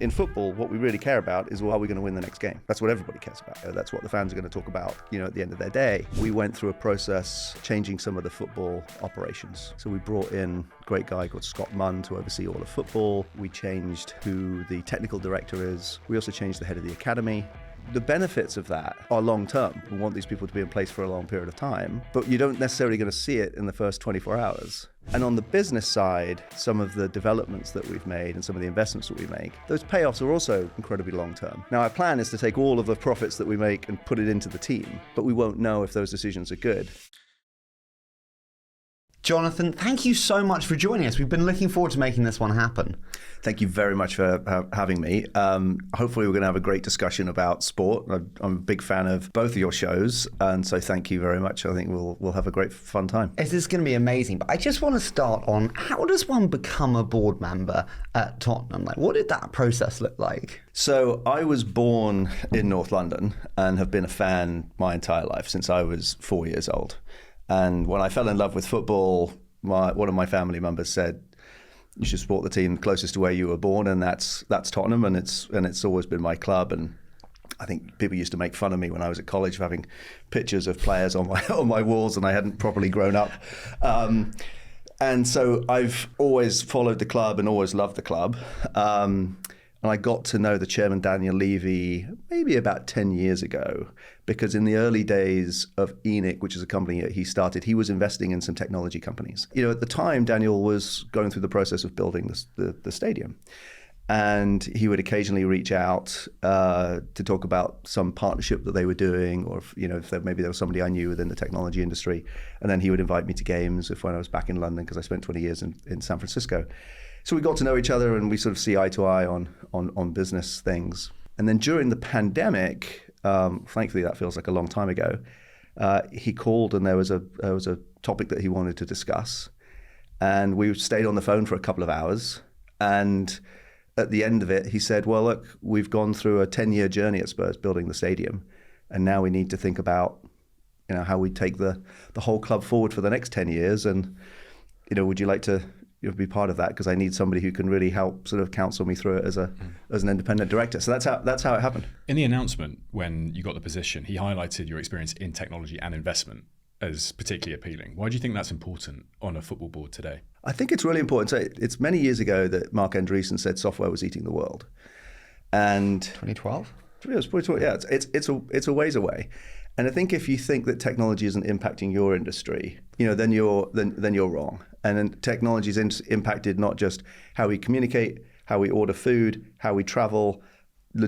in football, what we really care about is, well, are we going to win the next game? That's what everybody cares about. That's what the fans are going to talk about, at the end of their day. We went through a process changing some of the football operations. So we brought in a great guy called Scott Munn to oversee all of football. We changed who the technical director is. We also changed the head of the academy. The benefits of that are long-term. We want these people to be in place for a long period of time, but you don't necessarily going to see it in the first 24 hours. And on the business side, some of the developments that we've made and some of the investments that we make, those payoffs are also incredibly long-term. Now, our plan is to take all of the profits that we make and put it into the team, but we won't know if those decisions are good. Jonathan, thank you so much for joining us. We've been looking forward to making this one happen. Thank you very much for having me. Hopefully we're going to have a great discussion about sport. I'm a big fan of both of your shows, and so thank you very much. I think we'll have a great fun time. It is going to be amazing, but I just want to start on, how does one become a board member at Tottenham? What did that process look like? So I was born in North London and have been a fan my entire life since I was 4 years old. And when I fell in love with football, one of my family members said, you should support the team closest to where you were born, and that's Tottenham, and it's always been my club. And I think people used to make fun of me when I was at college for having pictures of players on my walls, and I hadn't properly grown up. And so I've always followed the club and always loved the club. And I got to know the chairman, Daniel Levy, maybe about 10 years ago, because in the early days of ENIC, which is a company that he started, he was investing in some technology companies. At the time, Daniel was going through the process of building the stadium. And he would occasionally reach out to talk about some partnership that they were doing, or if maybe there was somebody I knew within the technology industry. And then he would invite me to games when I was back in London, because I spent 20 years in San Francisco. So we got to know each other, and we sort of see eye to eye on business things. And then during the pandemic, thankfully that feels like a long time ago, he called, and there was a topic that he wanted to discuss. And we stayed on the phone for a couple of hours. And at the end of it, he said, well, look, we've gone through a 10-year journey at Spurs building the stadium. And now we need to think about how we take the whole club forward for the next 10 years. And, would you like to be part of that, because I need somebody who can really help sort of counsel me through it as an independent director. So that's how it happened. In the announcement, when you got the position, he highlighted your experience in technology and investment as particularly appealing. Why do you think that's important on a football board today? I think it's really important. So it's many years ago that Mark Andreessen said software was eating the world, and 2012. Yeah, it's a ways away. And I think if you think that technology isn't impacting your industry, then you're wrong. And then technology has impacted not just how we communicate, how we order food, how we travel,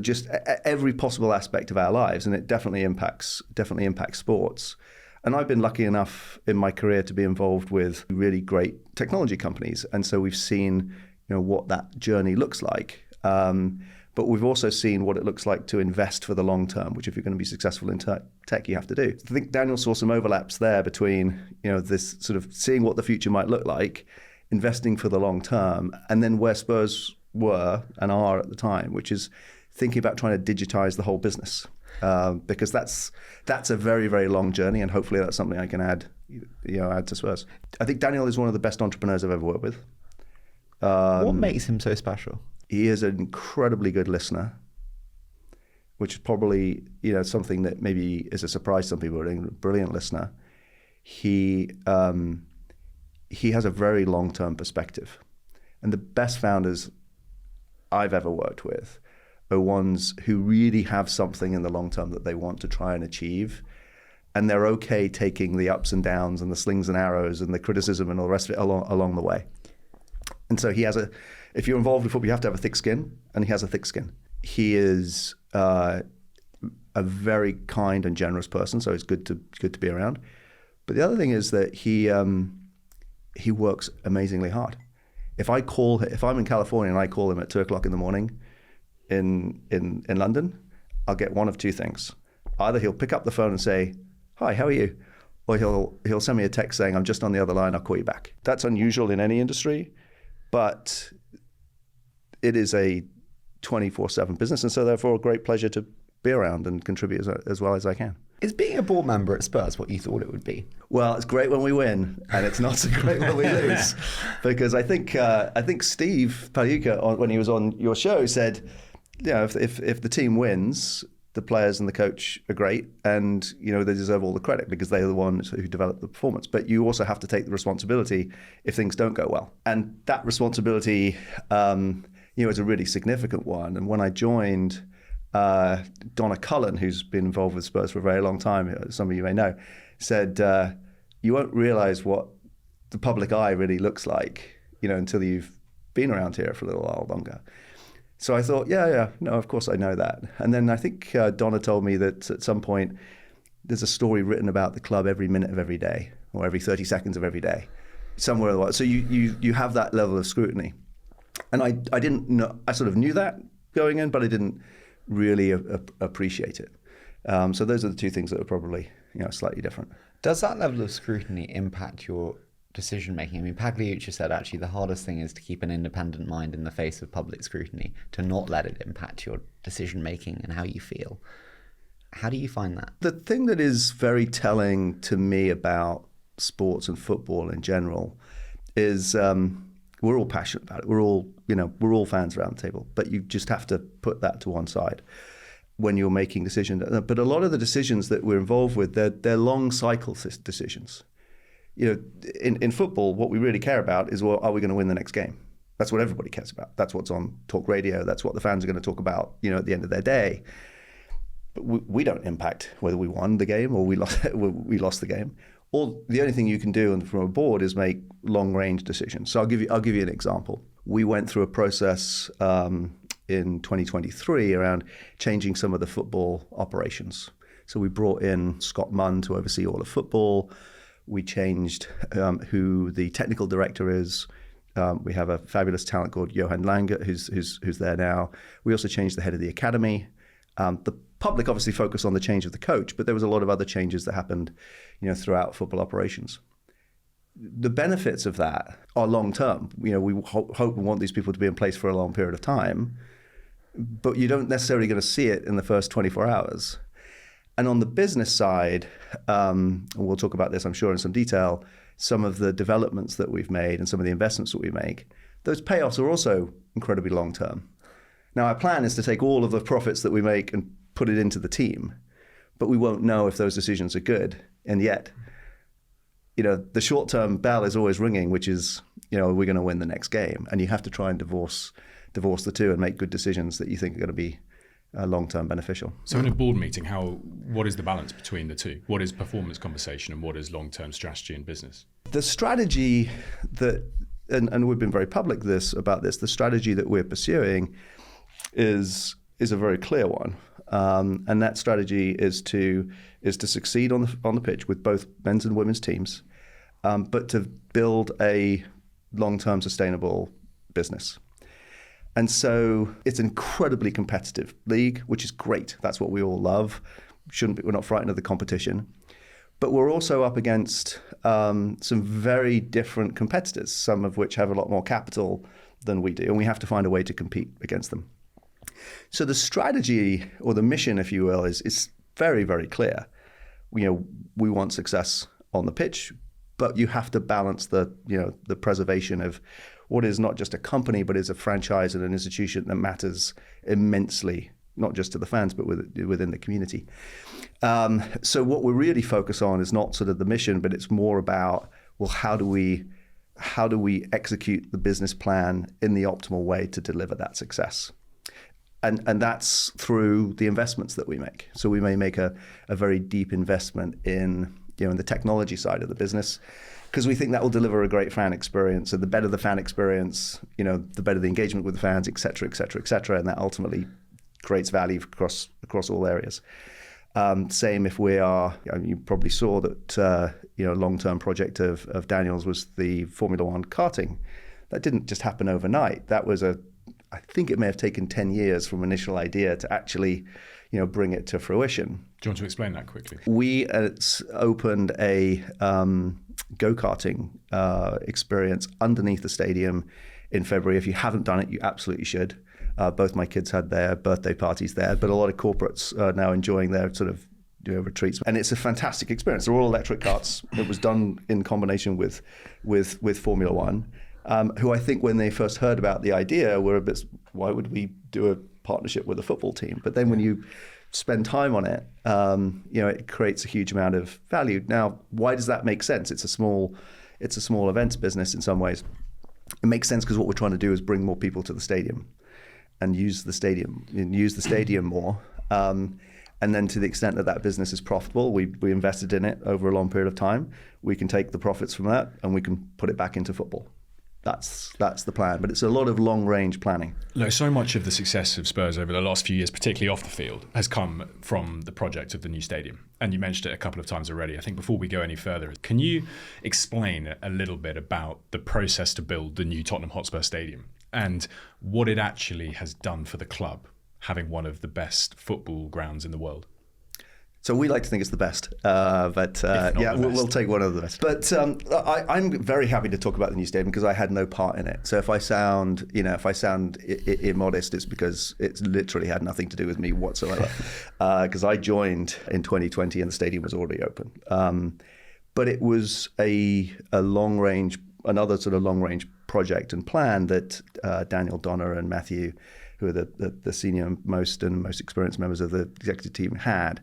just every possible aspect of our lives, and it definitely impacts sports. And I've been lucky enough in my career to be involved with really great technology companies, and so we've seen what that journey looks like. But we've also seen what it looks like to invest for the long term, which if you're going to be successful in tech, you have to do. I think Daniel saw some overlaps there between, this sort of seeing what the future might look like, investing for the long term, and then where Spurs were and are at the time, which is thinking about trying to digitize the whole business. Because that's a very, very long journey, and hopefully that's something I can add to Spurs. I think Daniel is one of the best entrepreneurs I've ever worked with. What makes him so special? He is an incredibly good listener, which is probably something that maybe is a surprise to some people. A brilliant listener. He has a very long-term perspective, and the best founders I've ever worked with are ones who really have something in the long term that they want to try and achieve, and they're okay taking the ups and downs and the slings and arrows and the criticism and all the rest of it along the way. And so if you're involved with football, you have to have a thick skin, and he has a thick skin. He is a very kind and generous person, so it's good to be around. But the other thing is that he works amazingly hard. If I'm in California and I call him at 2:00 in the morning in London, I'll get one of two things. Either he'll pick up the phone and say, "Hi, how are you?" Or he'll send me a text saying, "I'm just on the other line, I'll call you back." That's unusual in any industry, but it is a 24/7 business, and so therefore a great pleasure to be around and contribute as well as I can. Is being a board member at Spurs what you thought it would be? Well, it's great when we win, and it's not so great when we lose, because I think Steve Pagliuca, when he was on your show, said, if the team wins, the players and the coach are great, and they deserve all the credit because they're the ones who develop the performance. But you also have to take the responsibility if things don't go well, and that responsibility, is a really significant one. And when I joined, Donna Cullen, who's been involved with Spurs for a very long time, some of you may know, said, you won't realize what the public eye really looks like, until you've been around here for a little while longer. So I thought, no, of course I know that. And then I think Donna told me that at some point there's a story written about the club every minute of every day, or every 30 seconds of every day, somewhere along. So you have that level of scrutiny. And I didn't know, I sort of knew that going in, but I didn't really appreciate it. So those are the two things that are probably slightly different. Does that level of scrutiny impact your decision making? I mean, Pagliuca said actually the hardest thing is to keep an independent mind in the face of public scrutiny, to not let it impact your decision making and how you feel. How do you find that? The thing that is very telling to me about sports and football in general is we're all passionate about it. We're all fans around the table, but you just have to put that to one side when you're making decisions. But a lot of the decisions that we're involved with, they're long cycle decisions. In football, what we really care about is, well, are we going to win the next game? That's what everybody cares about. That's what's on talk radio. That's what the fans are going to talk about, at the end of their day. But we don't impact whether we won the game or we lost the game. The only thing you can do from a board is make long-range decisions. So I'll give you an example. We went through a process in 2023 around changing some of the football operations. So we brought in Scott Munn to oversee all of football. We changed who the technical director is. We have a fabulous talent called Johan Lange, who's there now. We also changed the head of the academy. The public obviously focused on the change of the coach, but there was a lot of other changes that happened, throughout football operations. The benefits of that are long term. We hope and want these people to be in place for a long period of time, but you don't necessarily going to see it in the first 24 hours. And on the business side, and we'll talk about this, I'm sure, in some detail, some of the developments that we've made and some of the investments that we make, those payoffs are also incredibly long term. Now, our plan is to take all of the profits that we make and put it into the team, but we won't know if those decisions are good. And yet, the short-term bell is always ringing, which is, we're going to win the next game. And you have to try and divorce the two and make good decisions that you think are going to be long-term beneficial. So in a board meeting, what is the balance between the two? What is performance conversation and what is long-term strategy and business? The strategy and we've been very public about this, the strategy that we're pursuing is a very clear one. And that strategy is to succeed on the pitch with both men's and women's teams, but to build a long-term sustainable business. And so it's an incredibly competitive league, which is great. That's what we all love. We're not frightened of the competition. But we're also up against some very different competitors, some of which have a lot more capital than we do, and we have to find a way to compete against them. So the strategy, or the mission, if you will, is very, very clear. We want success on the pitch, but you have to balance the preservation of what is not just a company, but is a franchise and an institution that matters immensely, not just to the fans, but within the community. So what we're really focused on is not sort of the mission, but it's more about, well, how do we execute the business plan in the optimal way to deliver that success? And that's through the investments that we make. So we may make a very deep investment in the technology side of the business, because we think that will deliver a great fan experience. And the better the fan experience, the better the engagement with the fans, et cetera, et cetera, et cetera. And that ultimately creates value across all areas. Same if we are, you probably saw that, long-term project of Daniel's was the Formula One karting. That didn't just happen overnight. That was I think it may have taken 10 years from initial idea to actually, bring it to fruition. Do you want to explain that quickly? We opened a go-karting experience underneath the stadium in February. If you haven't done it, you absolutely should. Both my kids had their birthday parties there, but a lot of corporates are now enjoying their sort of retreats, and it's a fantastic experience. They're all electric carts. It was done in combination with Formula One, who I think when they first heard about the idea were a bit, why would we do a partnership with a football team? But then when you spend time on it, it creates a huge amount of value. Now, why does that make sense? It's a small events business in some ways. It makes sense because what we're trying to do is bring more people to the stadium and use the stadium more. And then to the extent that business is profitable, we invested in it over a long period of time. We can take the profits from that and we can put it back into football. That's the plan, but it's a lot of long-range planning. Look, so much of the success of Spurs over the last few years, particularly off the field, has come from the project of the new stadium. And you mentioned it a couple of times already. I think before we go any further, can you explain a little bit about the process to build the new Tottenham Hotspur Stadium and what it actually has done for the club, having one of the best football grounds in the world? So we like to think it's the best, we'll take one of the best. But I'm very happy to talk about the new stadium because I had no part in it. So if I sound immodest, it's because it's literally had nothing to do with me whatsoever. Because I joined in 2020 and the stadium was already open. But it was another sort of long-range project and plan that Daniel, Donna, and Matthew, who are the senior most experienced members of the executive team, had.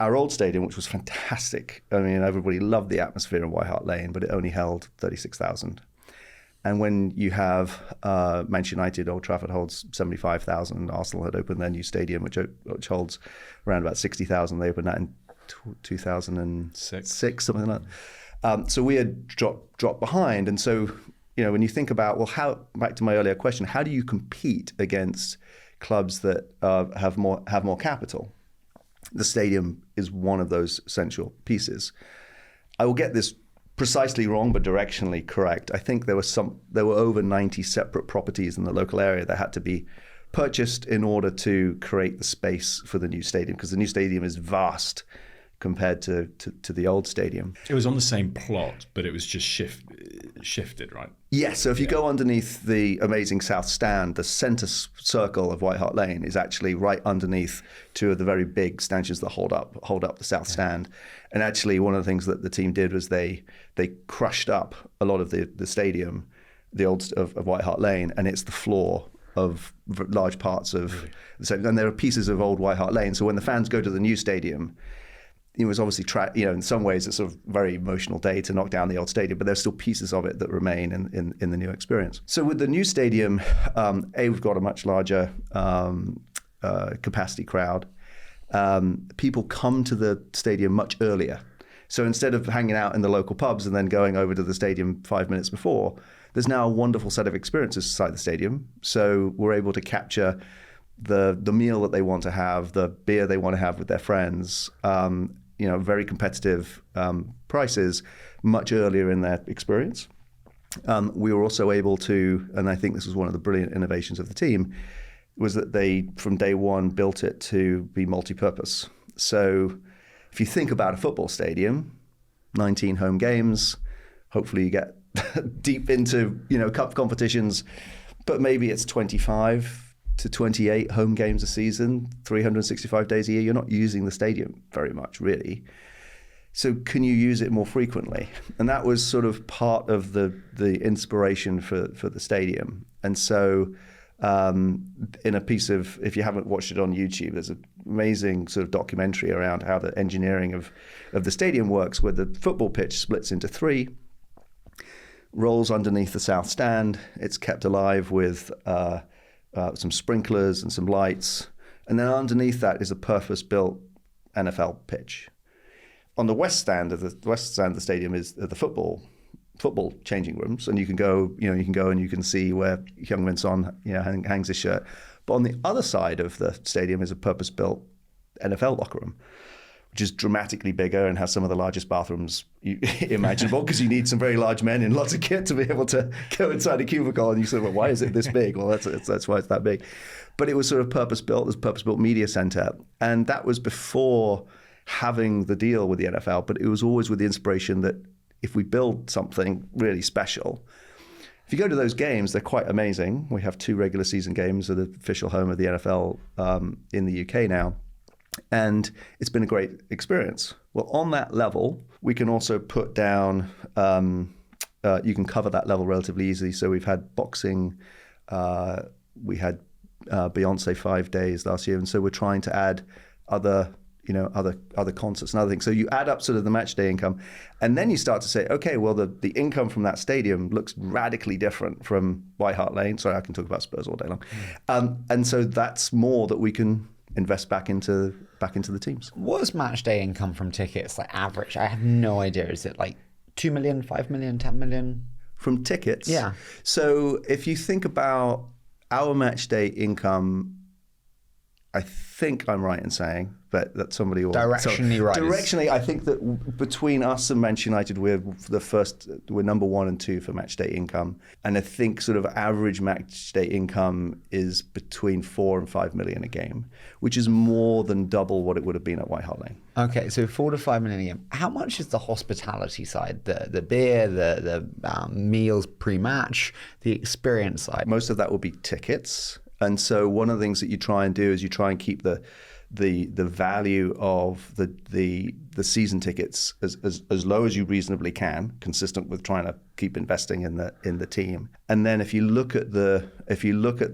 Our old stadium, which was fantastic. I mean, everybody loved the atmosphere in White Hart Lane, but it only held 36,000. And when you have Manchester United, Old Trafford holds 75,000. Arsenal had opened their new stadium, which holds around about 60,000. They opened that in 2006, something like that. So we had dropped behind. And so, when you think about, back to my earlier question, how do you compete against clubs that have more capital? The stadium is one of those essential pieces. I will get this precisely wrong, but directionally correct. I think there were over 90 separate properties in the local area that had to be purchased in order to create the space for the new stadium, because the new stadium is vast compared to the old stadium. It was on the same plot, but it was just shifted, right? Yes, so if you go underneath the amazing South Stand, the centre circle of White Hart Lane is actually right underneath two of the very big stanchions that hold up the South Stand. And actually one of the things that the team did was they crushed up a lot of the stadium, the old of White Hart Lane, and it's the floor of large parts of the stadium. And there are pieces of old White Hart Lane, so when the fans go to the new stadium, it was obviously, in some ways, it's a very emotional day to knock down the old stadium, but there's still pieces of it that remain in the new experience. So with the new stadium, we've got a much larger capacity crowd. People come to the stadium much earlier. So instead of hanging out in the local pubs and then going over to the stadium 5 minutes before, there's now a wonderful set of experiences inside the stadium. So we're able to capture the meal that they want to have, the beer they want to have with their friends, very competitive prices much earlier in their experience. We were also able to, and I think this was one of the brilliant innovations of the team, was that they, from day one, built it to be multi-purpose. So if you think about a football stadium, 19 home games, hopefully you get deep into, cup competitions, but maybe it's 25 to 28 home games a season, 365 days a year. You're not using the stadium very much, really. So can you use it more frequently? And that was sort of part of the inspiration for the stadium. And so in a piece of, if you haven't watched it on YouTube, there's an amazing sort of documentary around how the engineering of the stadium works, where the football pitch splits into three, rolls underneath the South Stand. It's kept alive with some sprinklers and some lights. And then underneath that is a purpose-built NFL pitch. On the west stand of the stadium is the football changing rooms, and you can go and you can see where Heung-min Son hangs his shirt. But on the other side of the stadium is a purpose-built NFL locker room, which is dramatically bigger and has some of the largest bathrooms imaginable, because you need some very large men in lots of kit to be able to go inside a cubicle. And you sort of, why is it this big? Well, that's why it's that big. But it was sort of purpose-built, this purpose-built media center. And that was before having the deal with the NFL, but it was always with the inspiration that if we build something really special, If you go to those games, they're quite amazing. We have 2 regular season games at the official home of the NFL in the UK now. And it's been a great experience. Well, on that level, we can also put down, you can cover that level relatively easily. So we've had boxing, we had Beyonce 5 days last year. And so we're trying to add other concerts and other things. So you add up sort of the match day income, and then you start to say, okay, well, the income from that stadium looks radically different from White Hart Lane. Sorry, I can talk about Spurs all day long. And so that's more that we can invest back into the teams. What's match day income from tickets, like average? I have no idea. Is it like 2 million, 5 million, 10 million? From tickets? Yeah. So if you think about our match day income, I think I'm right in saying, but that somebody will... Directionally right. Directionally, I think that between us and Manchester United, we're number 1 and 2 for match day income. And I think sort of average match day income is between 4 and 5 million a game, which is more than double what it would have been at White Hart Lane. Okay, so 4 to 5 million a game. How much is the hospitality side, the beer, the meals pre-match, the experience side? Most of that will be tickets. And so one of the things that you try and do is you try and keep the value of the season tickets as low as you reasonably can, consistent with trying to keep investing in the team. And then if you look at the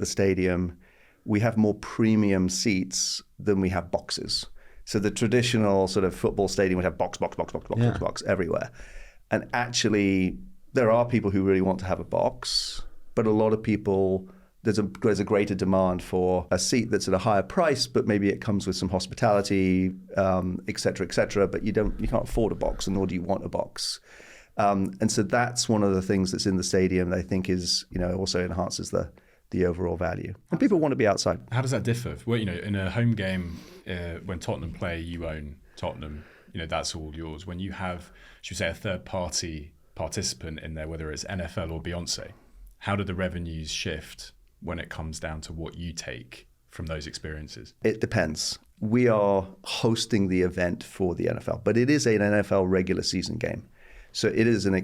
stadium, we have more premium seats than we have boxes. So the traditional sort of football stadium would have box everywhere. And actually, there are people who really want to have a box, but a lot of people... There's a greater demand for a seat that's at a higher price, but maybe it comes with some hospitality, et cetera, but you can't afford a box, and nor do you want a box. And so that's one of the things that's in the stadium that I think is, also enhances the overall value. And people want to be outside. How does that differ? Well, in a home game, when Tottenham play, you own Tottenham. That's all yours. When you have, should we say, a third-party participant in there, whether it's NFL or Beyonce, how do the revenues shift when it comes down to what you take from those experiences? It depends. We are hosting the event for the NFL, but it is an NFL regular season game. So it is an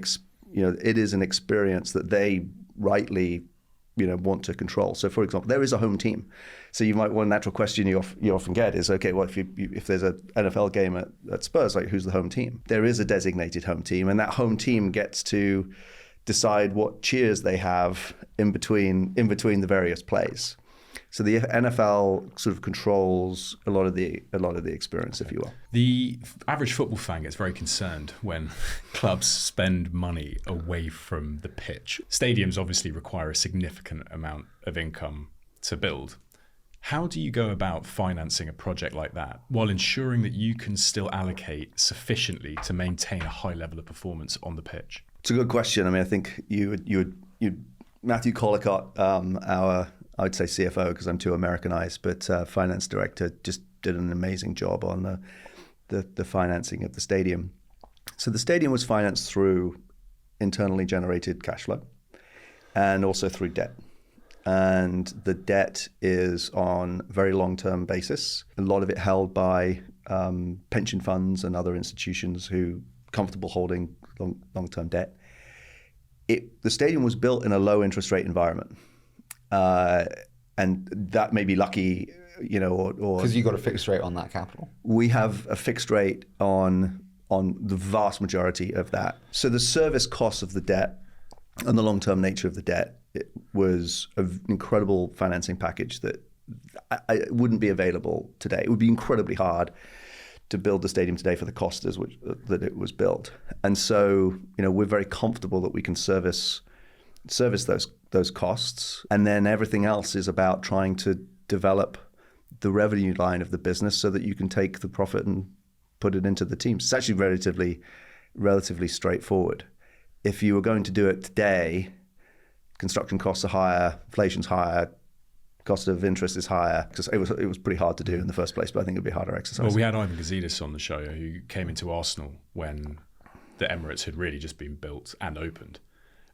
experience that they rightly want to control. So for example, there is a home team. So one natural question you often get is, okay, well, if there's an NFL game at Spurs, like, who's the home team? There is a designated home team, and that home team gets to decide what cheers they have in between the various plays. So the NFL sort of controls a lot of the experience, if you will. The average football fan gets very concerned when clubs spend money away from the pitch. Stadiums obviously require a significant amount of income to build. How do you go about financing a project like that while ensuring that you can still allocate sufficiently to maintain a high level of performance on the pitch? It's a good question. I mean, I think you Matthew Collicott, I would say CFO because I'm too Americanized, but finance director, just did an amazing job on the financing of the stadium. So the stadium was financed through internally generated cash flow and also through debt. And the debt is on a very long-term basis. A lot of it held by pension funds and other institutions who are comfortable holding long-term debt. The stadium was built in a low interest rate environment. And that may be lucky, or because you got a fixed rate on that capital. We have a fixed rate on the vast majority of that. So the service costs of the debt and the long-term nature of the debt, it was an incredible financing package that it wouldn't be available today. It would be incredibly hard to build the stadium today for the cost that it was built. And so, we're very comfortable that we can service those costs. And then everything else is about trying to develop the revenue line of the business so that you can take the profit and put it into the teams. It's actually relatively straightforward. If you were going to do it today, construction costs are higher, inflation's higher, cost of interest is higher, because it was pretty hard to do in the first place, but I think it'd be a harder exercise. Well, we had Ivan Gazidis on the show who came into Arsenal when the Emirates had really just been built and opened,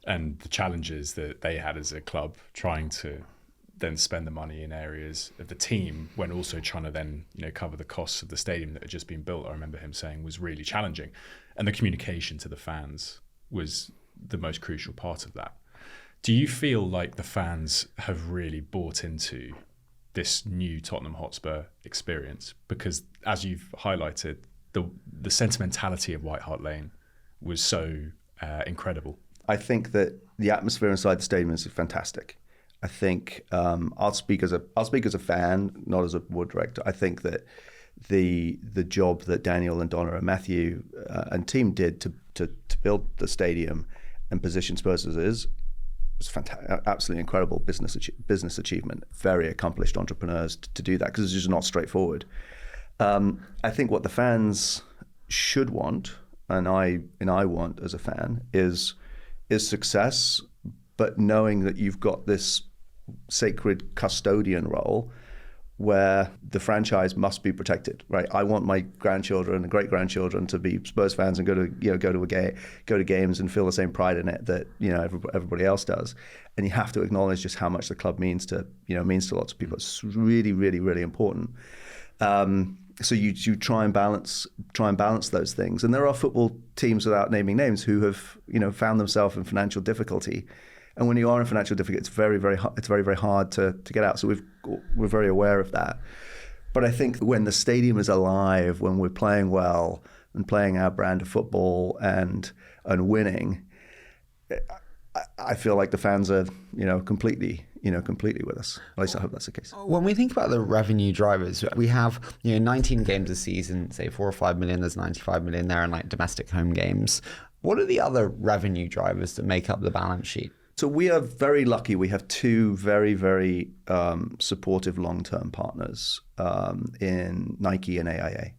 and the challenges that they had as a club trying to then spend the money in areas of the team when also trying to then cover the costs of the stadium that had just been built. I remember him saying was really challenging, and the communication to the fans was the most crucial part of that. Do you feel like the fans have really bought into this new Tottenham Hotspur experience? Because as you've highlighted, the sentimentality of White Hart Lane was so incredible. I think that the atmosphere inside the stadium is fantastic. I think I'll speak as a fan, not as a board director. I think that the job that Daniel and Donna and Matthew and team did to build the stadium and position Spurs as it is was fantastic, absolutely incredible business achievement. Very accomplished entrepreneurs to do that, because it's just not straightforward. I think what the fans should want, and I want as a fan, is success, but knowing that you've got this sacred custodian role where the franchise must be protected, right? I want my grandchildren and great grandchildren to be Spurs fans and go to games and feel the same pride in it that everybody else does. And you have to acknowledge just how much the club means to lots of people. It's really, really, really important. So you try and balance those things. And there are football teams, without naming names, who have found themselves in financial difficulty. And when you are in financial difficulty, it's very, very hard to get out. So we're very aware of that. But I think when the stadium is alive, when we're playing well and playing our brand of football and winning, I feel like the fans are completely with us. At least I hope that's the case. When we think about the revenue drivers, we have 19 games a season, say 4 or 5 million. There's 95 million there in like domestic home games. What are the other revenue drivers that make up the balance sheet? So we are very lucky. We have two very, very supportive long-term partners in Nike and AIA.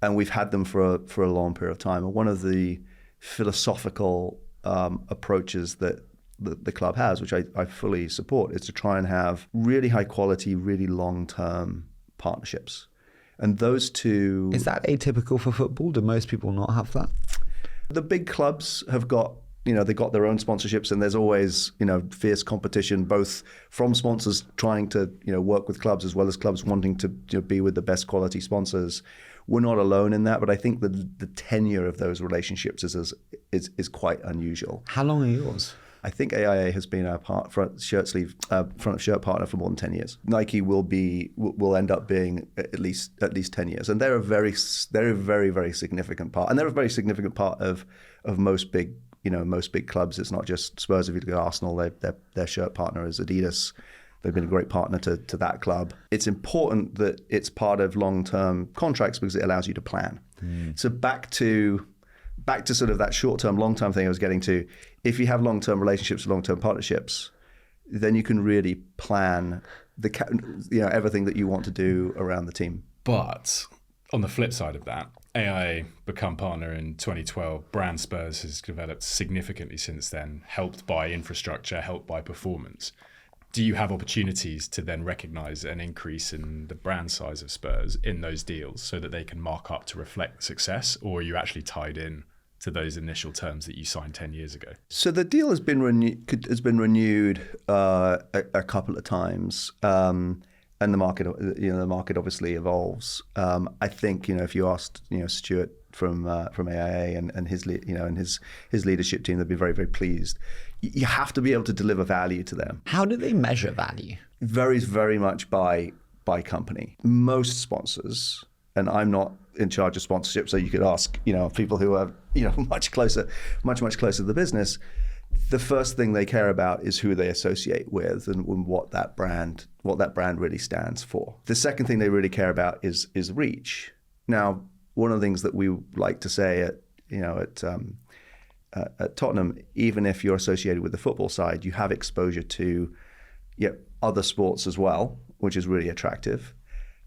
And we've had them for a long period of time. And one of the philosophical approaches that the club has, which I fully support, is to try and have really high quality, really long-term partnerships. And those two... Is that atypical for football? Do most people not have that? The big clubs have got... they've got their own sponsorships, and there's always, fierce competition, both from sponsors trying to, work with clubs, as well as clubs wanting to be with the best quality sponsors. We're not alone in that, but I think the tenure of those relationships is quite unusual. How long are yours? I think AIA has been our front of shirt partner for more than 10 years. Nike will end up being at least 10 years, and they're a very, very significant part, and they're a very significant part of most big clubs. It's not just Spurs. If you look at Arsenal, their shirt partner is Adidas. They've been a great partner to that club. It's important that it's part of long-term contracts because it allows you to plan. So back to sort of that short-term, long-term thing I was getting to. If you have long-term relationships, long-term partnerships, then you can really plan everything that you want to do around the team. But on the flip side of that, AIA become partner in 2012. Brand Spurs has developed significantly since then, helped by infrastructure, helped by performance. Do you have opportunities to then recognise an increase in the brand size of Spurs in those deals so that they can mark up to reflect success, or are you actually tied in to those initial terms that you signed 10 years ago? So the deal has been renewed a couple of times. And the market obviously evolves. I think if you asked Stuart from AIA and his leadership team, they'd be very, very pleased. You have to be able to deliver value to them. How do they measure value? It varies very much by company. Most sponsors, and I'm not in charge of sponsorship, so you could ask people who are much closer to the business. The first thing they care about is who they associate with and what that brand really stands for. The second thing they really care about is reach. Now, one of the things that we like to say at Tottenham, even if you're associated with the football side, you have exposure to other sports as well, which is really attractive.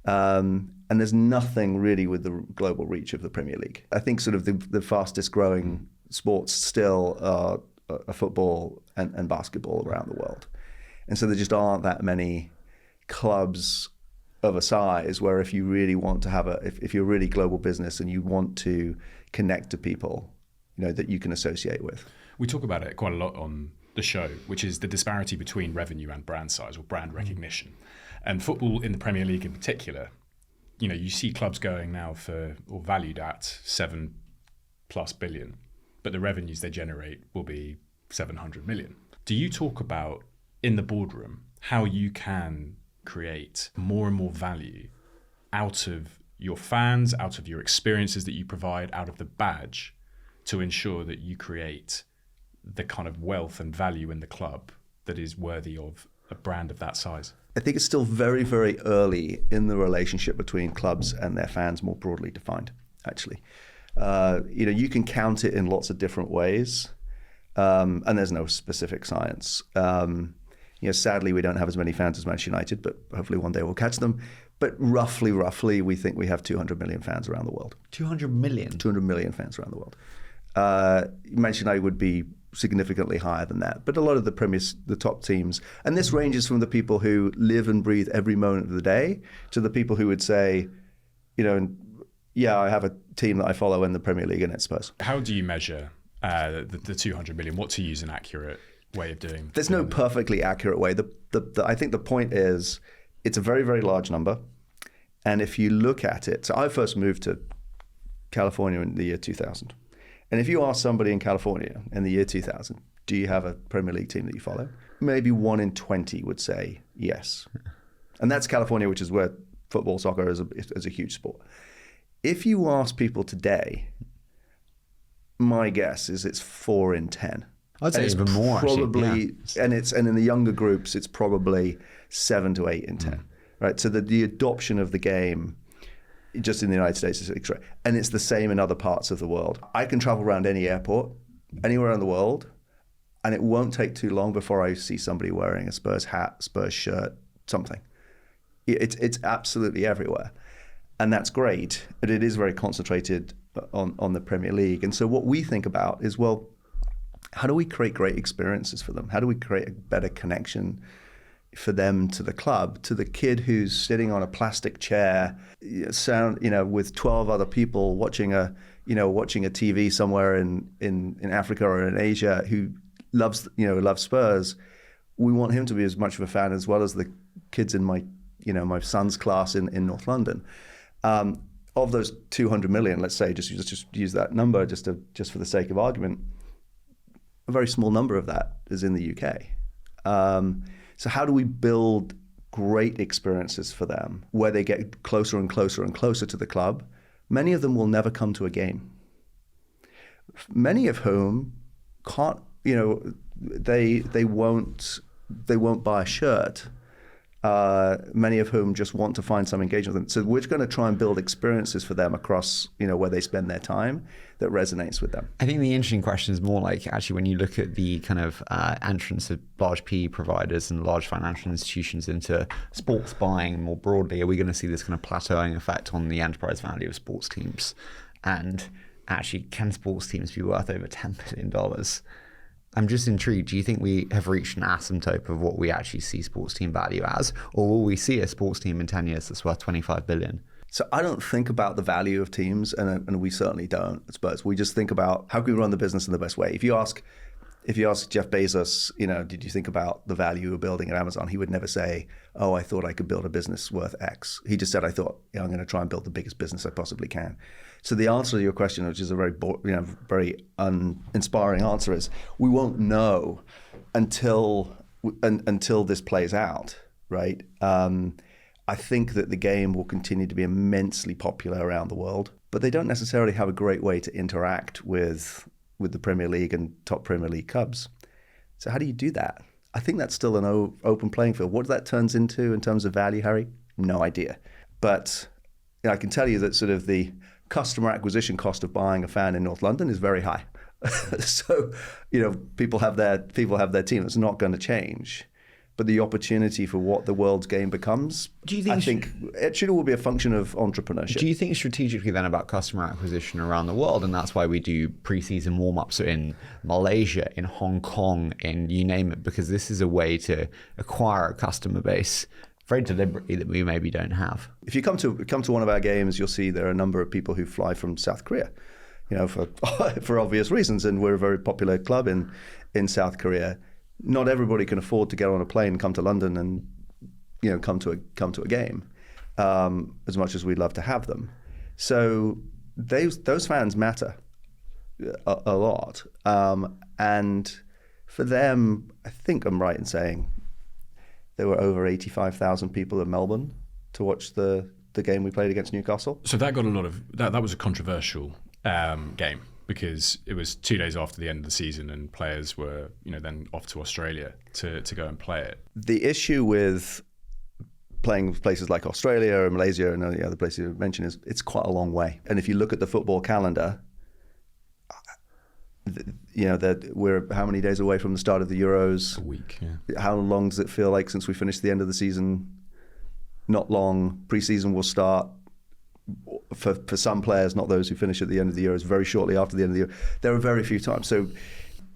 And there's nothing really with the global reach of the Premier League. I think sort of the fastest growing sports still are football and basketball around the world. And so there just aren't that many clubs of a size where if you really want to have if you're a really global business and you want to connect to people, that you can associate with. We talk about it quite a lot on the show, which is the disparity between revenue and brand size or brand recognition. And football in the Premier League in particular, you see clubs going now or valued at 7+ billion. But the revenues they generate will be 700 million. Do you talk about in the boardroom how you can create more and more value out of your fans, out of your experiences that you provide, out of the badge, to ensure that you create the kind of wealth and value in the club that is worthy of a brand of that size? I think it's still very, very early in the relationship between clubs and their fans, more broadly defined, actually. You can count it in lots of different ways, and there's no specific science. Sadly, we don't have as many fans as Manchester United, but hopefully one day we'll catch them. But roughly, we think we have 200 million fans around the world. 200 million? 200 million fans around the world. Manchester United would be significantly higher than that. But a lot of the top teams, and this ranges from the people who live and breathe every moment of the day to the people who would say, I have a team that I follow in the Premier League and it's Spurs. How do you measure the 200 million? What to use an accurate way of doing? There's no perfectly accurate way. I think the point is it's a very, very large number. And if you look at it, so I first moved to California in the year 2000. And if you ask somebody in California in the year 2000, do you have a Premier League team that you follow? Maybe 1 in 20 would say yes. And that's California, which is where football, soccer is a huge sport. If you ask people today, my guess is it's 4 in 10. I'd say even more, probably, actually. And in the younger groups, it's probably 7 to 8 in 10. Right? So the adoption of the game just in the United States is extra. And it's the same in other parts of the world. I can travel around any airport, anywhere in the world, and it won't take too long before I see somebody wearing a Spurs hat, Spurs shirt, something. It's absolutely everywhere. And that's great, but it is very concentrated on the Premier League. And so what we think about is, well, how do we create great experiences for them? How do we create a better connection for them to the club, to the kid who's sitting on a plastic chair, with 12 other people watching a TV somewhere in Africa or in Asia who loves Spurs. We want him to be as much of a fan as well as the kids in my son's class in North London. Of those 200 million, let's say, just use that number just for the sake of argument, a very small number of that is in the UK. So how do we build great experiences for them where they get closer and closer and closer to the club? Many of them will never come to a game. Many of whom can't, they won't buy a shirt. Many of whom just want to find some engagement with them. So we're going to try and build experiences for them across, where they spend their time that resonates with them. I think the interesting question is more like, actually, when you look at the kind of entrance of large PE providers and large financial institutions into sports buying more broadly, are we going to see this kind of plateauing effect on the enterprise value of sports teams? And actually, can sports teams be worth over $10 billion? I'm just intrigued. Do you think we have reached an asymptote of what we actually see sports team value as? Or will we see a sports team in 10 years that's worth 25 billion? So I don't think about the value of teams, and we certainly don't at Spurs. We just think about how can we run the business in the best way. If you ask Jeff Bezos, did you think about the value of building at Amazon? He would never say, oh, I thought I could build a business worth X. He just said, I thought, I'm going to try and build the biggest business I possibly can. So the answer to your question, which is a very uninspiring answer, is we won't know until this plays out, right? I think that the game will continue to be immensely popular around the world, but they don't necessarily have a great way to interact with the Premier League and top Premier League clubs. So how do you do that? I think that's still an open playing field. What that turns into in terms of value, Harry, no idea. But I can tell you that sort of the customer acquisition cost of buying a fan in North London is very high. So, people have their team. It's not going to change. But the opportunity for what the world's game becomes, I think it should all be a function of entrepreneurship. Do you think strategically then about customer acquisition around the world? And that's why we do pre-season warm-ups in Malaysia, in Hong Kong, in you name it, because this is a way to acquire a customer base very deliberately that we maybe don't have. If you come to one of our games, you'll see there are a number of people who fly from South Korea, for obvious reasons. And we're a very popular club in South Korea. Not everybody can afford to get on a plane, come to London, and come to a game, as much as we'd love to have them. So those fans matter a lot, and For them, I think I'm right in saying there were over 85,000 people in Melbourne to watch the game we played against Newcastle. So that got a lot of that was a controversial game because it was 2 days after the end of the season and players were then off to Australia to go and play it. The issue with playing with places like Australia and Malaysia and the other places you mentioned is it's quite a long way. And if you look at the football calendar, that we're how many days away from the start of the Euros? A week, yeah. How long does it feel like since we finished the end of the season? Not long. Pre-season will start for some players, not those who finish at the end of the Euros, very shortly after the end of the year. There are very few times. So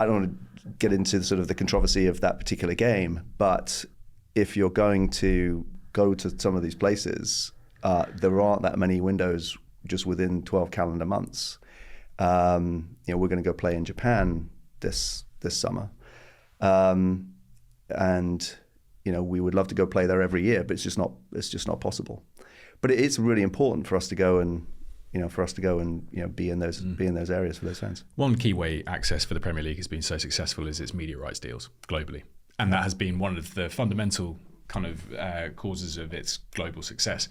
I don't want to get into sort of the controversy of that particular game, but if you're going to go to some of these places, there aren't that many windows just within 12 calendar months. We're going to go play in Japan this summer, and we would love to go play there every year, but it's just not possible. But it is really important for us to go and be in those areas for those fans. One key way access for the Premier League has been so successful is its media rights deals globally, and that has been one of the fundamental kind of causes of its global success.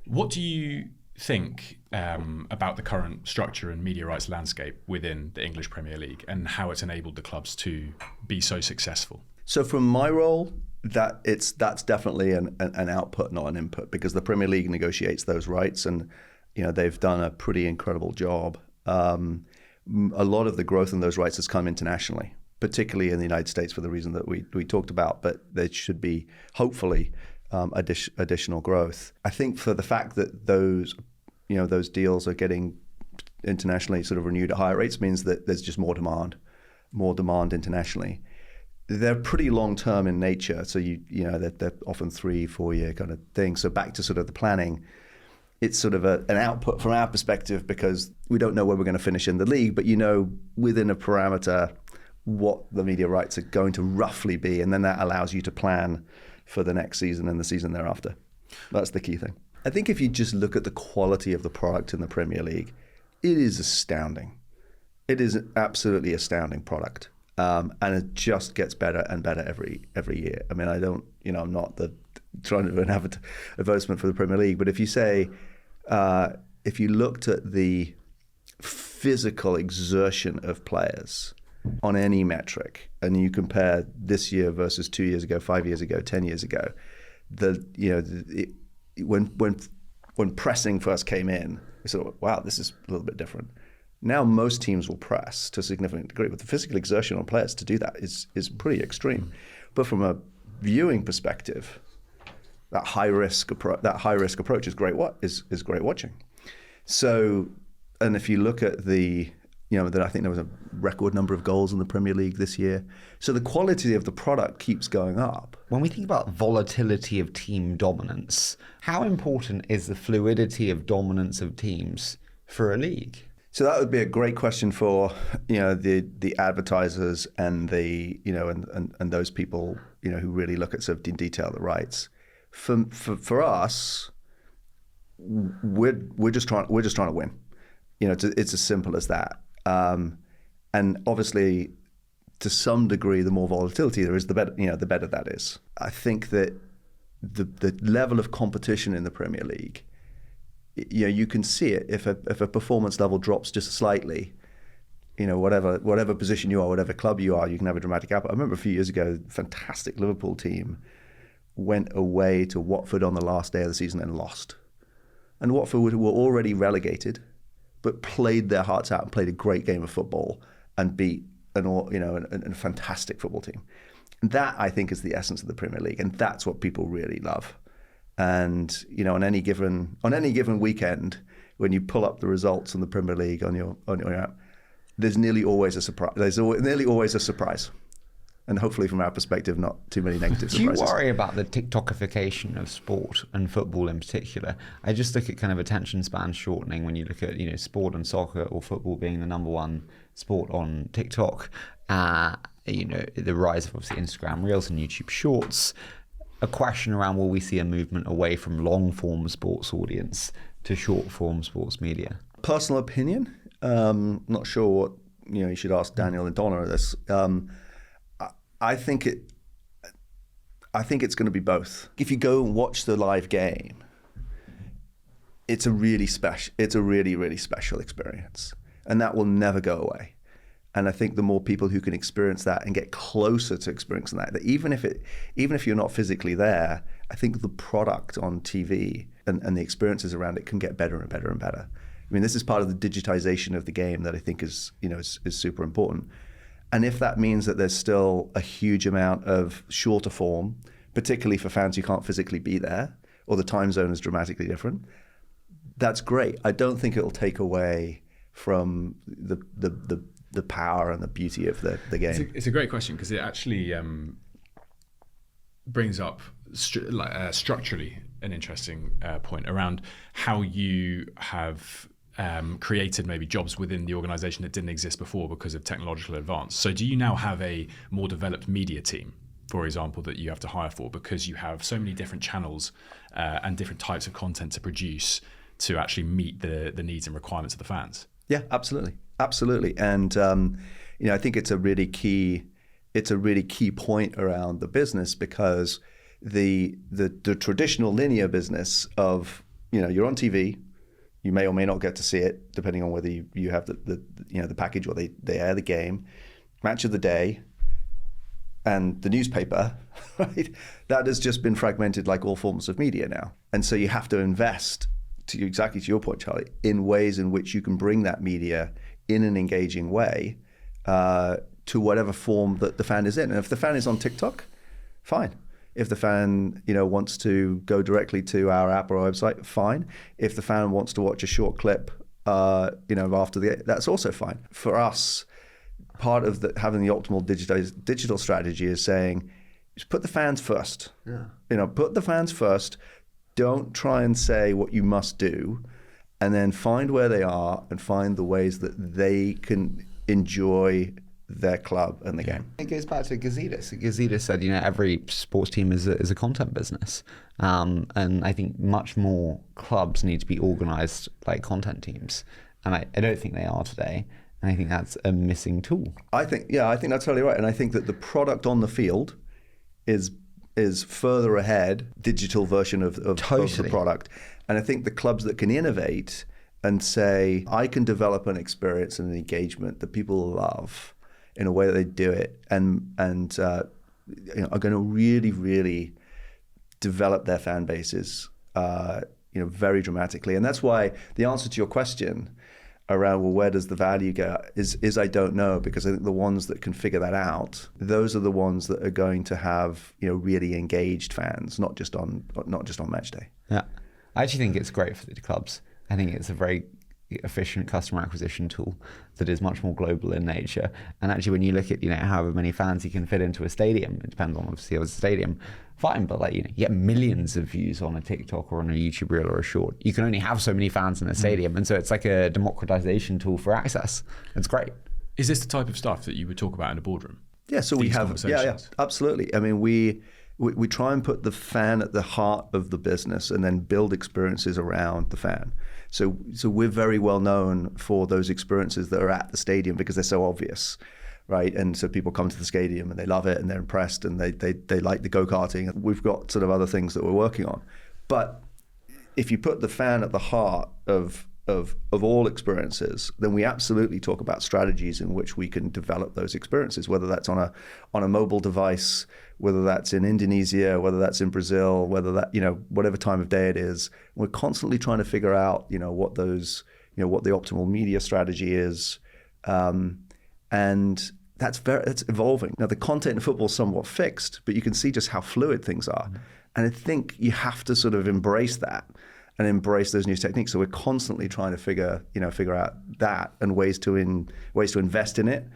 What do you think about the current structure and media rights landscape within the English Premier League and how it's enabled the clubs to be so successful? So from my role, that's definitely an output, not an input, because the Premier League negotiates those rights, and they've done a pretty incredible job. A lot of the growth in those rights has come internationally, particularly in the United States for the reason that we talked about, but there should be hopefully additional growth. I think for the fact that those deals are getting internationally sort of renewed at higher rates means that there's just more demand internationally. They're pretty long term in nature, so they're often 3-4 year kind of thing. So back to sort of the planning, it's sort of an output from our perspective because we don't know where we're going to finish in the league, but within a parameter what the media rights are going to roughly be, and then that allows you to plan for the next season and the season thereafter. That's the key thing. I think if you just look at the quality of the product in the Premier League, it is astounding. It is an absolutely astounding product, and it just gets better and better every year. I mean, I'm not trying to do an advertisement for the Premier League, but if you say, if you looked at the physical exertion of players on any metric, and you compare this year versus 2 years ago, 5 years ago, 10 years ago, when pressing first came in, we thought, wow, this is a little bit different. Now most teams will press to a significant degree, but the physical exertion on players to do that is pretty extreme. But from a viewing perspective, that high risk approach is great. Is great watching. So, and if you look at I think there was a record number of goals in the Premier League this year. So the quality of the product keeps going up. When we think about volatility of team dominance, how important is the fluidity of dominance of teams for a league? So that would be a great question for the advertisers and and those people who really look at sort of in detail the rights. For us, we're just trying to win. It's as simple as that. And obviously, to some degree, the more volatility there is, the better that is. I think that the level of competition in the Premier League, you can see it if a performance level drops just slightly. Whatever position you are, whatever club you are, you can have a dramatic output. I remember a few years ago, a fantastic Liverpool team went away to Watford on the last day of the season and lost. And Watford were already relegated, but played their hearts out and played a great game of football and beat a fantastic football team. And that, I think, is the essence of the Premier League, and that's what people really love. And on any given weekend, when you pull up the results in the Premier League on your app, there's nearly always a surprise. And hopefully, from our perspective, not too many negative surprises. Do you worry about the TikTokification of sport and football in particular? I just look at kind of attention span shortening when you look at sport and soccer or football being the number one sport on TikTok. The rise of obviously Instagram Reels and YouTube Shorts. A question around, will we see a movement away from long form sports audience to short form sports media? Personal opinion. Not sure what you should ask Daniel and Donna this. I think it's going to be both. If you go and watch the live game, it's a really really special experience, and that will never go away. And I think the more people who can experience that and get closer to experiencing that even if you're not physically there, I think the product on TV and the experiences around it can get better and better and better. I mean, this is part of the digitization of the game that I think is super important. And if that means that there's still a huge amount of shorter form, particularly for fans who can't physically be there, or the time zone is dramatically different, that's great. I don't think it'll take away from the power and the beauty of the game. It's a great question, because it actually brings up structurally an interesting point around how you have created maybe jobs within the organization that didn't exist before because of technological advance. So do you now have a more developed media team, for example, that you have to hire for, because you have so many different channels and different types of content to produce to actually meet the needs and requirements of the fans? Yeah, absolutely. And I think it's a really key point around the business, because the traditional linear business of, you're on TV, you may or may not get to see it depending on whether you have the package or they air the game, match of the day, and the newspaper, right? That has just been fragmented like all forms of media now. And so you have to invest, exactly to your point, Charlie, in ways in which you can bring that media in an engaging way to whatever form that the fan is in. And if the fan is on TikTok, fine. If the fan, wants to go directly to our app or our website, fine. If the fan wants to watch a short clip, after that's also fine. For us, part of having the optimal digital strategy is saying, just put the fans first. Yeah. Put the fans first. Don't try and say what you must do, and then find where they are and find the ways that they can enjoy their club and the game. It goes back to Gazidis. Gazidis said, every sports team is a content business. And I think much more clubs need to be organized like content teams. And I don't think they are today. And I think that's a missing tool. I think that's totally right. And I think that the product on the field is further ahead, digital version of the product. And I think the clubs that can innovate and say, I can develop an experience and an engagement that people love in a way that they do it, and are going to really, really develop their fan bases, very dramatically. And that's why the answer to your question around, well, where does the value go, is I don't know, because I think the ones that can figure that out, those are the ones that are going to have really engaged fans, not just on Matchday. Yeah, I actually think it's great for the clubs. I think it's a very efficient customer acquisition tool that is much more global in nature. And actually, when you look at however many fans you can fit into a stadium, it depends on obviously a stadium, fine, but you get millions of views on a TikTok or on a YouTube reel or a short. You can only have so many fans in a stadium, and so it's like a democratization tool for access. It's great. Is this the type of stuff that you would talk about in a boardroom? Yeah, so we have, yeah, absolutely. I mean, we try and put the fan at the heart of the business and then build experiences around the fan. So we're very well known for those experiences that are at the stadium because they're so obvious, right? And so people come to the stadium and they love it and they're impressed and they like the go-karting. We've got sort of other things that we're working on. But if you put the fan at the heart of all experiences, then we absolutely talk about strategies in which we can develop those experiences, whether that's on a mobile device, whether that's in Indonesia, whether that's in Brazil, whether that, whatever time of day it is. We're constantly trying to figure out, what the optimal media strategy is. And that's evolving. Now, the content in football is somewhat fixed, but you can see just how fluid things are. And I think you have to sort of embrace that and embrace those new techniques. So we're constantly trying to figure out that and ways to invest in it,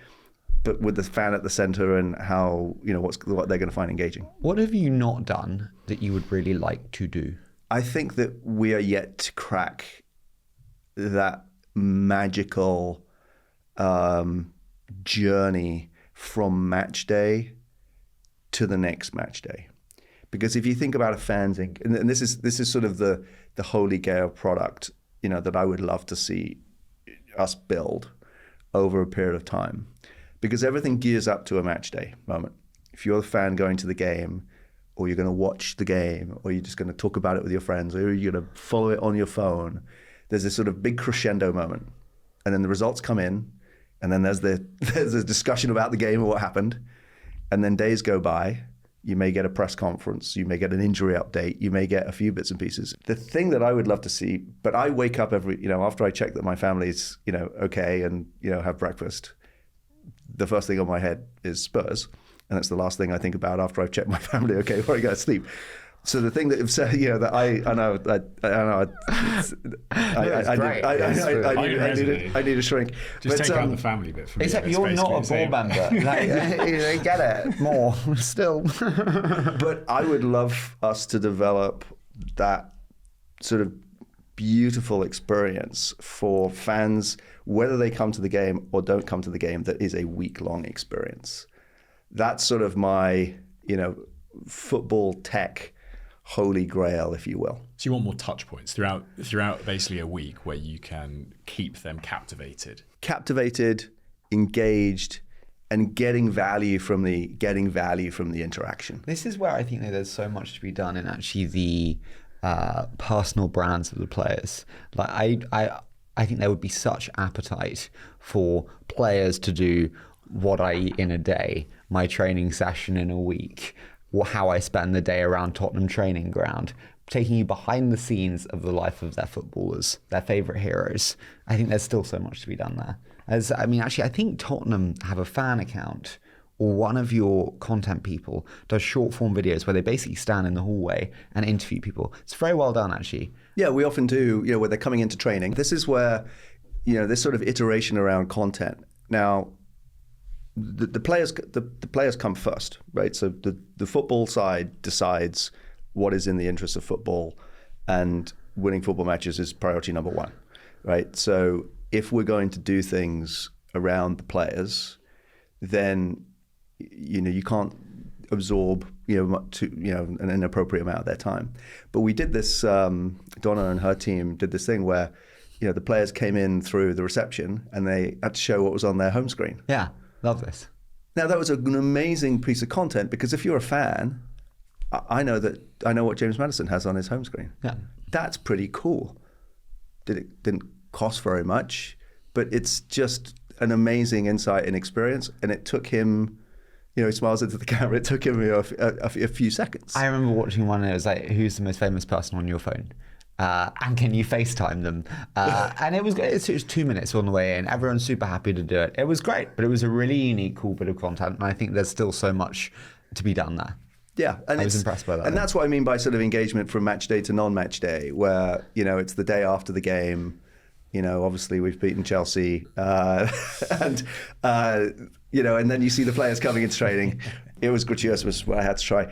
but with the fan at the center and how, what they're going to find engaging. What have you not done that you would really like to do? I think that we are yet to crack that magical journey from match day to the next match day. Because if you think about a fan's, and this is sort of the Holy Grail product, that I would love to see us build over a period of time, because everything gears up to a match day moment. if you're a fan going to the game, or you're going to watch the game, or you're just going to talk about it with your friends, or you're going to follow it on your phone, there's this sort of big crescendo moment. And then the results come in, and then there's a discussion about the game or what happened. And then days go by. You may get a press conference, you may get an injury update, you may get a few bits and pieces. The thing that I would love to see, but I wake up after I check that my family's, okay and, have breakfast, the first thing on my head is Spurs. And that's the last thing I think about after I've checked my family, okay, before I go to sleep. So the thing that that I need a shrink. Just take out the family bit for me. Except you're not a board member. They get it more still. But I would love us to develop that sort of beautiful experience for fans, whether they come to the game or don't come to the game, that is a week-long experience. That's sort of my, football tech Holy Grail, if you will. So you want more touch points throughout basically a week where you can keep them captivated, engaged, and getting value from the interaction. This is where I think that there's so much to be done in actually the personal brands of the players. Like I think there would be such appetite for players to do what I eat in a day, my training session in a week, how I spend the day around Tottenham training ground, taking you behind the scenes of the life of their footballers, their favourite heroes. I think there's still so much to be done there. I think Tottenham have a fan account, or one of your content people does short form videos where they basically stand in the hallway and interview people. It's very well done, actually. Yeah, we often do, where they're coming into training. This is where, this sort of iteration around content. Now, the players come first, right? So the football side decides what is in the interest of football, and winning football matches is priority number one, right? So if we're going to do things around the players, then you can't absorb an inappropriate amount of their time. But we did this. Donna and her team did this thing where the players came in through the reception and they had to show what was on their home screen. Yeah. Love this. Now, that was an amazing piece of content, because if you're a fan, I know what James Maddison has on his home screen. Yeah. That's pretty cool. Didn't cost very much, but it's just an amazing insight and experience. And it took him, he smiles into the camera, it took him a few seconds. I remember watching one and it was like, who's the most famous person on your phone? And can you FaceTime them? And it was 2 minutes on the way in. Everyone's super happy to do it. It was great, but it was a really unique, cool bit of content. And I think there's still so much to be done there. Yeah, and I was impressed by that. And that's what I mean by sort of engagement from match day to non-match day, where, it's the day after the game. Obviously we've beaten Chelsea, and then you see the players coming into training. It was gratuitous, was what I had to try.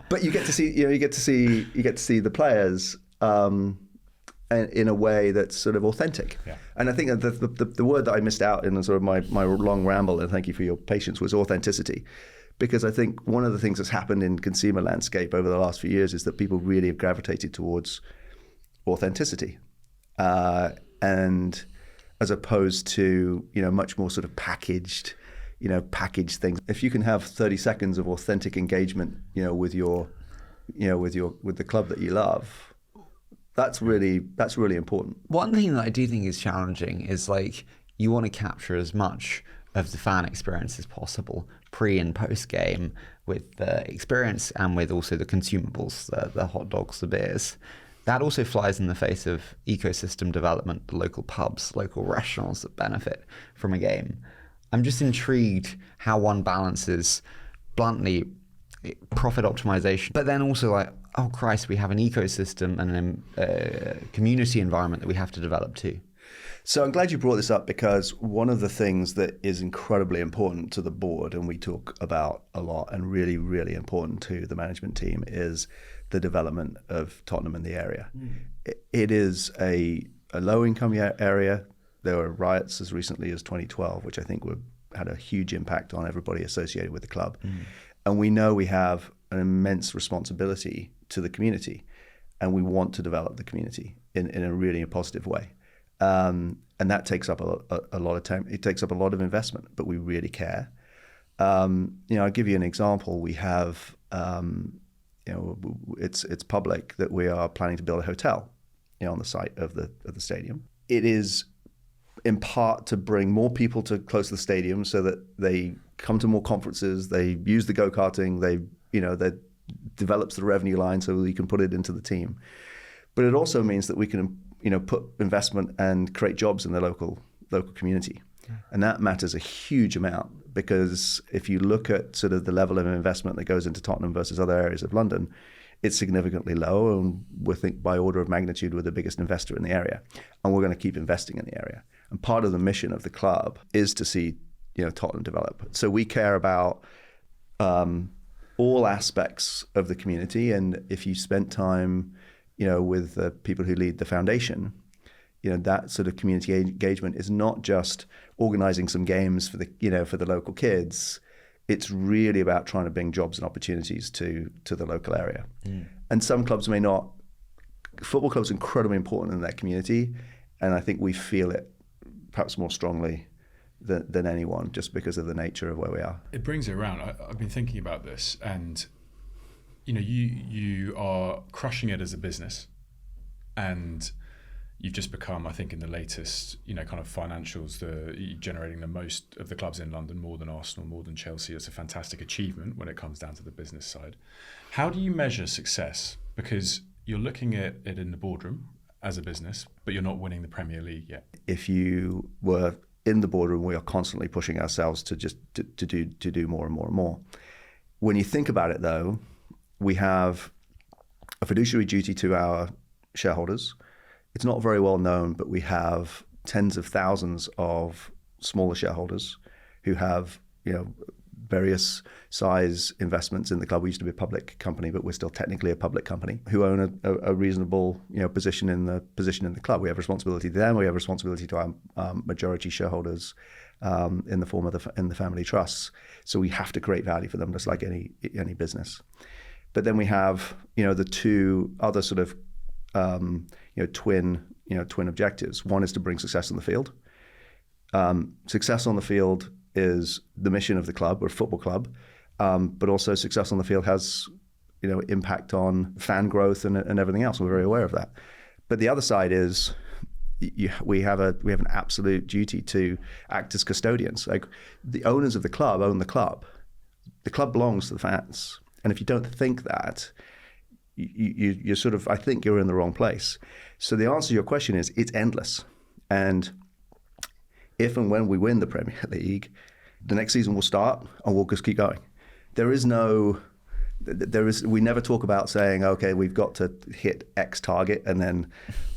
But you get to see, you get to see the players in a way that's sort of authentic. Yeah. And I think that the word that I missed out in sort of my long ramble, and thank you for your patience, was authenticity. Because I think one of the things that's happened in consumer landscape over the last few years is that people really have gravitated towards authenticity. And as opposed to, much more sort of packaged things. If you can have 30 seconds of authentic engagement, with the club that you love, that's really important. One thing that I do think is challenging is you want to capture as much of the fan experience as possible, pre and post game, with the experience and with also the consumables, the hot dogs, the beers. That also flies in the face of ecosystem development, the local pubs, local restaurants that benefit from a game. I'm just intrigued how one balances, bluntly, profit optimization, but then also oh Christ, we have an ecosystem and a community environment that we have to develop too. So I'm glad you brought this up, because one of the things that is incredibly important to the board, and we talk about a lot, and really, really important to the management team, is the development of Tottenham in the area. It is a low-income area. There were riots as recently as 2012, which I think had a huge impact on everybody associated with the club. And we know we have an immense responsibility to the community, and we want to develop the community in a really positive way. And that takes up a lot of time. It takes up a lot of investment, but we really care. I'll give you an example. We have, it's public that we are planning to build a hotel, on the site of the stadium. It is in part to bring more people close to the stadium so that they come to more conferences, they use the go-karting, that develops the revenue line so we can put it into the team. But it also means that we can, put investment and create jobs in the local community. And that matters a huge amount, because if you look at sort of the level of investment that goes into Tottenham versus other areas of London, it's significantly low, and we think by order of magnitude we're the biggest investor in the area, and we're going to keep investing in the area. And part of the mission of the club is to see Tottenham develop. So we care about all aspects of the community, and if you spent time with the people who lead the foundation, that sort of community engagement is not just organizing some games for the local kids. It's really about trying to bring jobs and opportunities to the local area. And some clubs may not. Football clubs are incredibly important in that community, and I think we feel it perhaps more strongly than anyone, just because of the nature of where we are. It brings it around. I've been thinking about this, and you are crushing it as a business, and you've just become, I think, in the latest, kind of financials, you're generating the most of the clubs in London, more than Arsenal, more than Chelsea. It's a fantastic achievement when it comes down to the business side. How do you measure success? Because you're looking at it in the boardroom as a business, but you're not winning the Premier League yet. If you were in the boardroom, we are constantly pushing ourselves to do more and more and more. When you think about it, though, we have a fiduciary duty to our shareholders. It's not very well known, but we have tens of thousands of smaller shareholders who have, various size investments in the club. We used to be a public company, but we're still technically a public company, who own a reasonable, position in the club. We have responsibility to them. We have responsibility to our majority shareholders in the form of the family trusts. So we have to create value for them, just like any business. But then we have, the two other sort of twin objectives. One is to bring success on the field. Success on the field is the mission of the club. We're a football club, but also success on the field has, impact on fan growth and everything else. We're very aware of that. But the other side is we have an absolute duty to act as custodians. Like, the owners of the club own the club. The club belongs to the fans, and if you don't think that, you're sort of, I think you're in the wrong place. So the answer to your question is, it's endless. And if and when we win the Premier League, the next season will start and we'll just keep going. We never talk about saying, okay, we've got to hit X target and then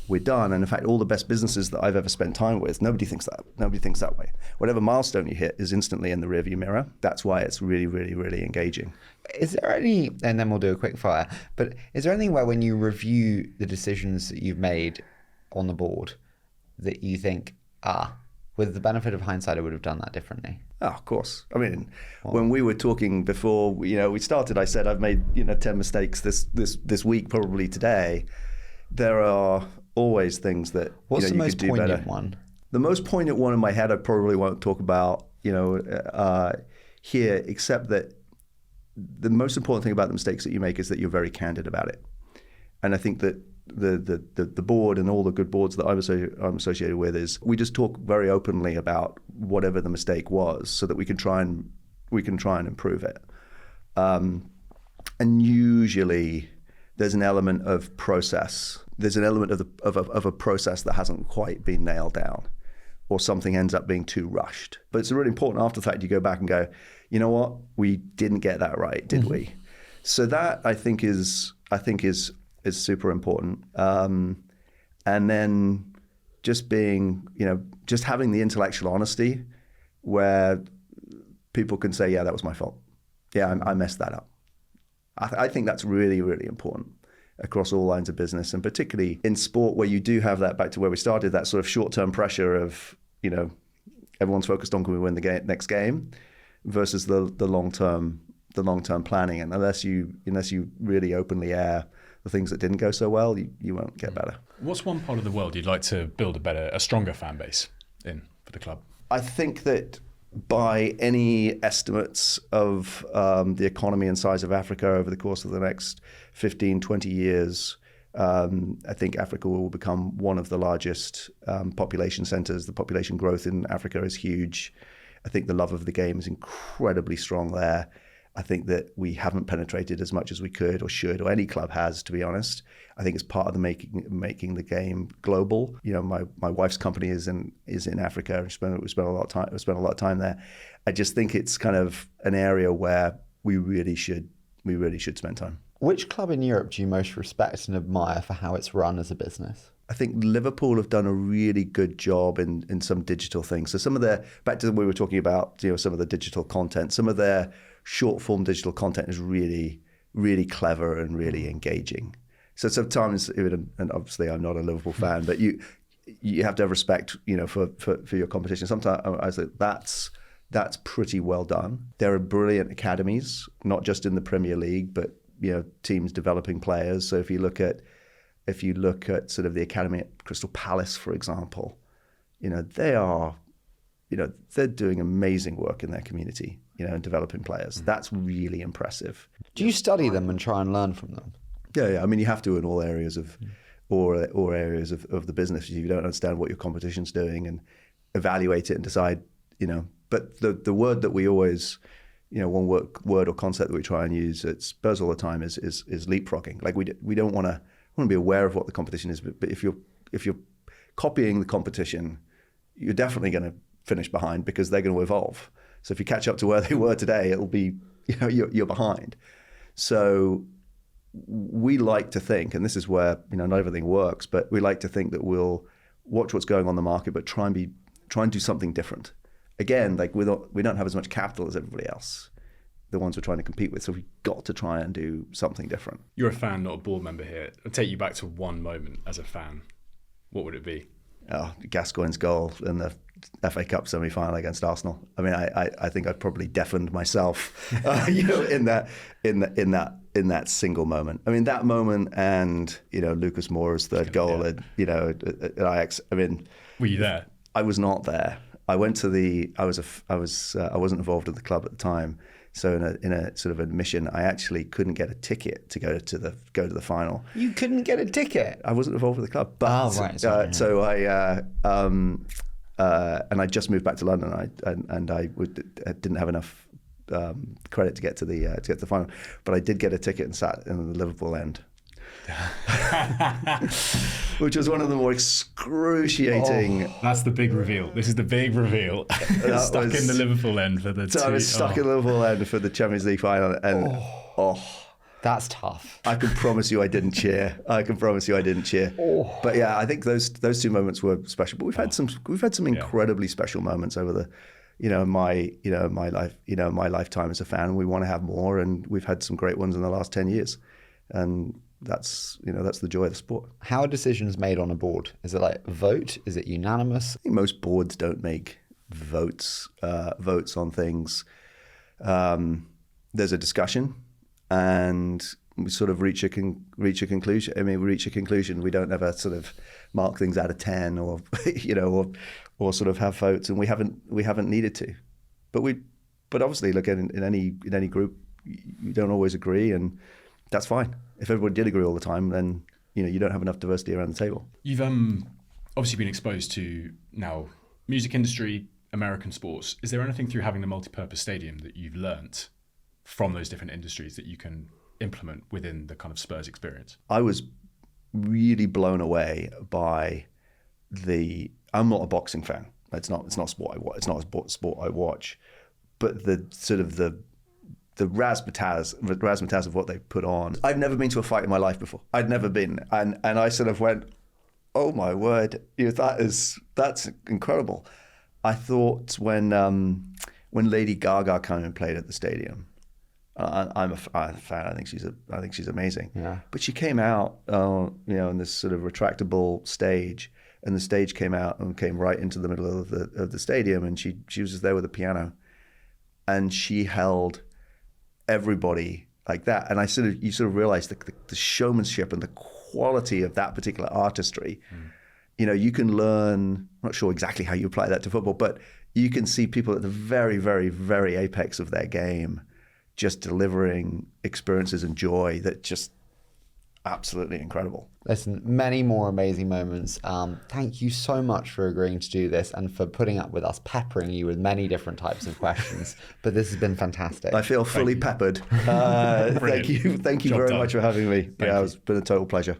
we're done. And in fact, all the best businesses that I've ever spent time with, nobody thinks that way. Whatever milestone you hit is instantly in the rearview mirror. That's why it's really, really, really engaging. Is there any, and then we'll do a quick fire, but is there anything where when you review the decisions that you've made on the board that you think, with the benefit of hindsight, I would have done that differently? Oh, of course. I mean, when we were talking before, we started, I said I've made 10 mistakes this week, probably today. There are always things that What's the you most could do poignant better. one? The most poignant one in my head, I probably won't talk about here, except that the most important thing about the mistakes that you make is that you're very candid about it. And I think that the board and all the good boards that I'm associated with is we just talk very openly about whatever the mistake was, so that we can try and improve it. And usually there's an element of process. There's an element of a process that hasn't quite been nailed down, or something ends up being too rushed. But it's really important after the fact you go back and go, you know what, we didn't get that right, did we? So that I think is super important. And then just being, just having the intellectual honesty where people can say, yeah, that was my fault. Yeah, I messed that up. I think that's really, really important across all lines of business, and particularly in sport, where you do have that, back to where we started, that sort of short-term pressure of, everyone's focused on, can we win the next game, versus the long-term planning. And unless you really openly air the things that didn't go so well, you won't get better. What's one part of the world you'd like to build a stronger fan base in for the club? I think that by any estimates of the economy and size of Africa over the course of the next 15, 20 years, I think Africa will become one of the largest population centers. The population growth in Africa is huge. I think the love of the game is incredibly strong there. I think that we haven't penetrated as much as we could or should, or any club has, to be honest. I think it's part of the making the game global. You know, my wife's company is in Africa. We spent a lot of time there. I just think it's kind of an area where we really should spend time. Which club in Europe do you most respect and admire for how it's run as a business? I think Liverpool have done a really good job in some digital things. So some of their, back to what we were talking about, you know, some of the digital content, some of their short form digital content is really, really clever and really engaging. So sometimes, and obviously I'm not a Liverpool fan, but you have to have respect, you know, for your competition. Sometimes I say that's pretty well done. There are brilliant academies, not just in the Premier League, but, you know, teams developing players. So if you look at sort of the academy at Crystal Palace, for example, you know, they're doing amazing work in their community, you know, and developing players. That's really impressive. Do you study them and try and learn from them? Yeah. I mean, you have to in all areas of, or areas of the business. If you don't understand what your competition's doing and evaluate it and decide, you know. But the word that we always, you know, one word or concept that we try and use at Spurs all the time is leapfrogging. Like we don't want to be aware of what the competition is, but if you're copying the competition, you're definitely going to finish behind because they're going to evolve. So if you catch up to where they were today, it'll be, you know, you're behind. So we like to think, and this is where, you know, not everything works, but we like to think that we'll watch what's going on in the market, but try and do something different. Again, like we don't have as much capital as everybody else, the ones we're trying to compete with. So we've got to try and do something different. You're a fan, not a board member here. I'll take you back to one moment as a fan. What would it be? Oh, Gascoigne's goal in the FA Cup semi-final against Arsenal. I mean, I think I'd probably deafened myself, you know, in that single moment. I mean, that moment, and, you know, Lucas Moura's third goal at, you know, at Ajax. I mean, were you there? I was not there. I went to I wasn't involved in the club at the time. So in a sort of admission, I actually couldn't get a ticket to go to the final. You couldn't get a ticket? I wasn't involved with the club, but right. So I and I just moved back to London. I didn't have enough credit to get to the final, but I did get a ticket and sat in the Liverpool end. Which was one of the more excruciating. That's the big reveal. This is the big reveal. Stuck in the Liverpool end for the. So I was stuck in the Liverpool end for the Champions League final, and that's tough. I can promise you I didn't cheer. But yeah, I think those two moments were special. But we've had some incredibly special moments over the, my lifetime as a fan. We want to have more, and we've had some great ones in the last 10 years, and that's the joy of the sport. How are decisions made on a board? Is it like vote? Is it unanimous? I think most boards don't make votes on things. There's a discussion, and we sort of reach a conclusion. I mean, we reach a conclusion. We don't ever sort of mark things out of 10 or or sort of have votes, and we haven't needed to. But obviously, look, in any group, you don't always agree, and that's fine. If everybody did agree all the time, then you don't have enough diversity around the table. You've obviously been exposed to now music industry, American sports. Is there anything through having the MultiPurpose Stadium that you've learnt from those different industries that you can implement within the kind of Spurs experience? I was really blown away by I'm not a boxing fan. It's not a sport I watch. It's not a sport I watch, but the razzmatazz of what they put on. I've never been to a fight in my life before. I'd never been, and I sort of went, oh my word, that's incredible. I thought when Lady Gaga came and played at the stadium, I'm a fan. I think she's amazing. Yeah. But she came out, on this sort of retractable stage, and the stage came out and came right into the middle of the stadium, and she was just there with a piano, and she held everybody like that. And you sort of realize the showmanship and the quality of that particular artistry. You can learn, I'm not sure exactly how you apply that to football, but you can see people at the very, very, very apex of their game just delivering experiences and joy that just absolutely incredible. Listen, many more amazing moments. Thank you so much for agreeing to do this and for putting up with us peppering you with many different types of questions. But this has been fantastic. I feel fully peppered. Thank you Job very done. much for having me. It's been a total pleasure.